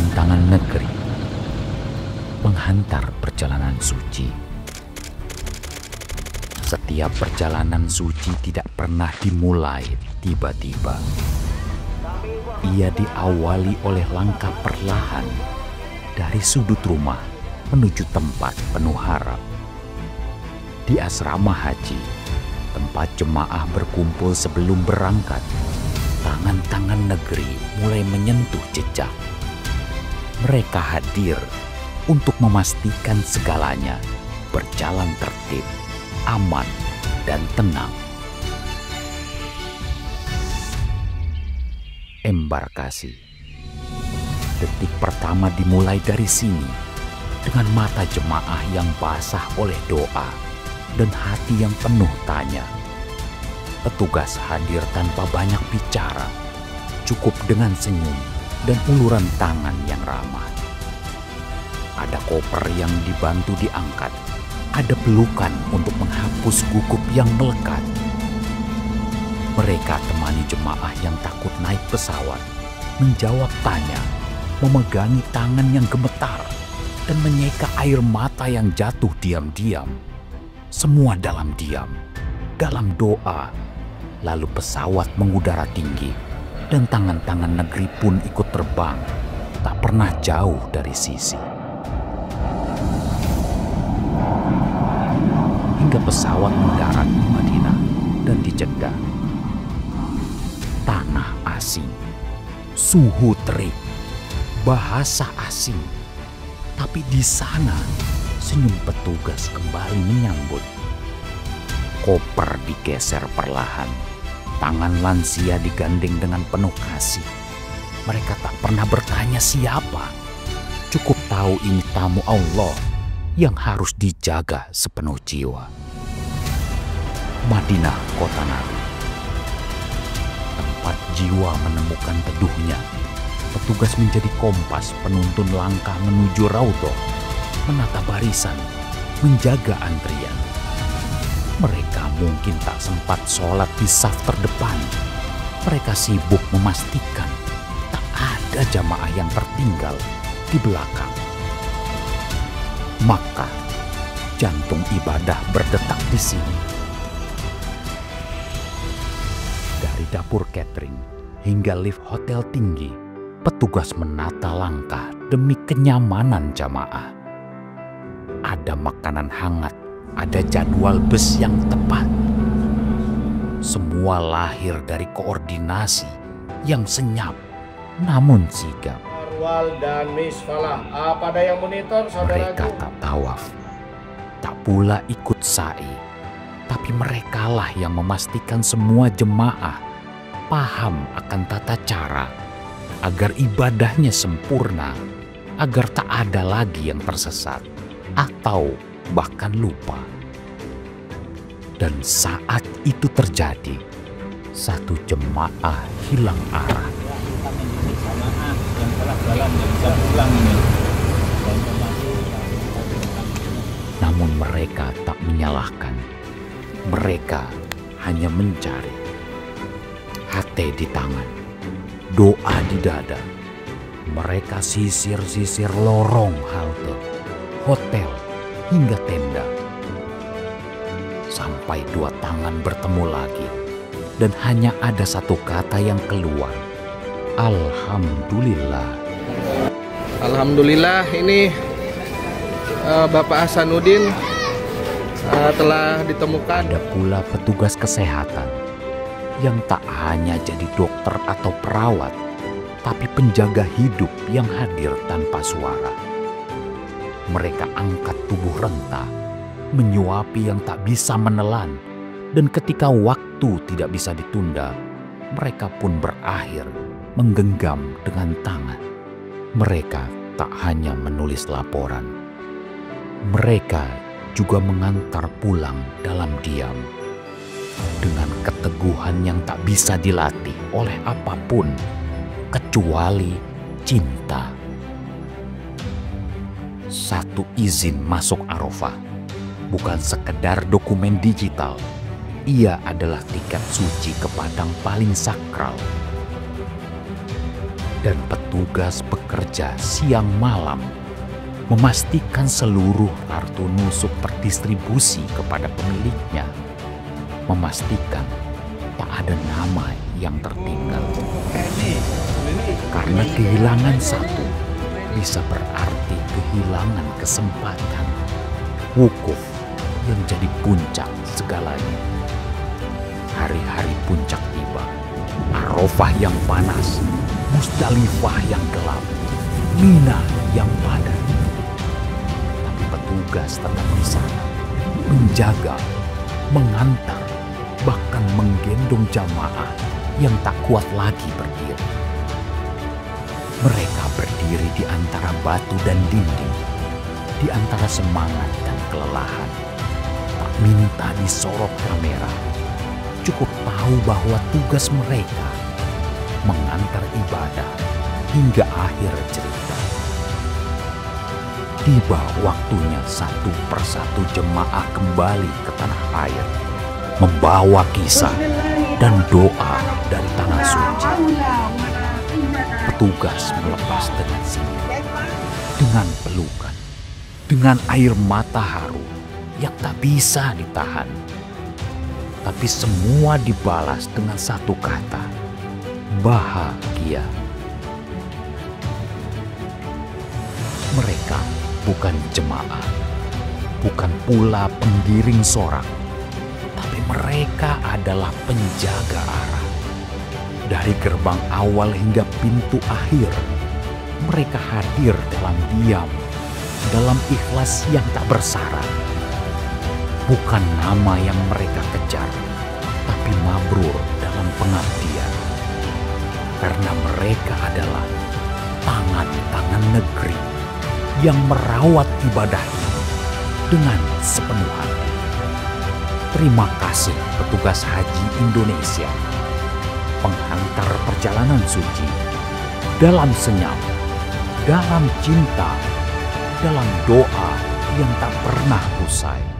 tangan-tangan negeri, penghantar perjalanan suci. Setiap perjalanan suci tidak pernah dimulai tiba-tiba. Ia diawali oleh langkah perlahan dari sudut rumah menuju tempat penuh harap. Di asrama haji, tempat jemaah berkumpul sebelum berangkat, tangan-tangan negeri mulai menyentuh jejak. Mereka hadir untuk memastikan segalanya berjalan tertib, aman, dan tenang. Embarkasi. Detik pertama dimulai dari sini, dengan mata jemaah yang basah oleh doa dan hati yang penuh tanya. Petugas hadir tanpa banyak bicara, cukup dengan senyum dan uluran tangan yang ramah. Ada koper yang dibantu diangkat, ada pelukan untuk menghapus gugup yang melekat. Mereka temani jemaah yang takut naik pesawat, menjawab tanya, memegangi tangan yang gemetar, dan menyeka air mata yang jatuh diam-diam. Semua dalam diam, dalam doa. Lalu pesawat mengudara tinggi, dan tangan-tangan negeri pun ikut terbang, tak pernah jauh dari sisi. Hingga pesawat mendarat di Madinah dan di Jeddah. Tanah asing, suhu terik, bahasa asing. Tapi di sana, senyum petugas kembali menyambut. Koper digeser perlahan, tangan lansia digandeng dengan penuh kasih. Mereka tak pernah bertanya siapa, cukup tahu ini tamu Allah yang harus dijaga sepenuh jiwa. Madinah, kota Nabi. Tempat jiwa menemukan teduhnya. Petugas menjadi kompas penuntun langkah menuju Raudhah, menata barisan, menjaga antrian. Mereka mungkin tak sempat sholat di saf terdepan. Mereka sibuk memastikan tak ada jamaah yang tertinggal di belakang. Maka jantung ibadah berdetak di sini. Dari dapur catering hingga lift hotel tinggi, petugas menata langkah demi kenyamanan jamaah. Ada makanan hangat, ada jadwal bus yang tepat. Semua lahir dari koordinasi yang senyap namun sigap. Arwal dan Miss Falah, apa ada yang monitor saudaraku? Mereka tak tawaf, tak pula ikut sa'i, tapi merekalah yang memastikan semua jemaah paham akan tata cara agar ibadahnya sempurna, agar tak ada lagi yang tersesat atau bahkan lupa. Dan saat itu terjadi, satu jemaah hilang arah. Namun mereka tak menyalahkan. Mereka hanya mencari. Hati di tangan, doa di dada. Mereka sisir-sisir lorong halte, hotel, hingga tenda. Sampai dua tangan bertemu lagi, dan hanya ada satu kata yang keluar. Alhamdulillah. Alhamdulillah, ini Bapak Hasanuddin telah ditemukan. Ada pula petugas kesehatan yang tak hanya jadi dokter atau perawat, tapi penjaga hidup yang hadir tanpa suara. Mereka angkat tubuh renta, menyuapi yang tak bisa menelan, dan ketika waktu tidak bisa ditunda, mereka pun berakhir menggenggam dengan tangan. Mereka tak hanya menulis laporan, mereka juga mengantar pulang dalam diam, dengan keteguhan yang tak bisa dilatih oleh apapun, kecuali cinta. Satu izin masuk Arafah bukan sekedar dokumen digital. Ia adalah tiket suci ke padang paling sakral. dan petugas bekerja siang malam memastikan seluruh kartu nusuk terdistribusi kepada pemiliknya, memastikan tak ada nama yang tertinggal. Karena kehilangan satu bisa berarti kehilangan kesempatan. Wukuf yang jadi puncak segalanya. Hari-hari puncak tiba. Arafah yang panas, Musdalifah yang gelap, Mina yang padat. Tapi petugas tetap di sana, menjaga, mengantar, bahkan menggendong jamaah yang tak kuat lagi berdiri. Mereka berdiri di antara batu dan dinding, di antara semangat dan kelelahan. Tak minta disorot kamera, cukup tahu bahwa tugas mereka mengantar ibadah hingga akhir cerita. Tiba waktunya satu persatu jemaah kembali ke tanah air, membawa kisah dan doa dari tanah suci. Petugas melepas dengan senyum, dengan pelukan, dengan air mata haru yang tak bisa ditahan. Tapi semua dibalas dengan satu kata, bahagia. Mereka bukan jemaah, bukan pula penggiring sorak, tapi mereka adalah penjaga arah. Dari gerbang awal hingga pintu akhir, mereka hadir dalam diam, dalam ikhlas yang tak bersyarat. Bukan nama yang mereka kejar, tapi mabrur dalam pengabdian. Karena mereka adalah tangan-tangan negeri yang merawat ibadah ini dengan sepenuh hati. Terima kasih petugas haji Indonesia, penghantar perjalanan suci, dalam senyap, dalam cinta, dalam doa yang tak pernah usai.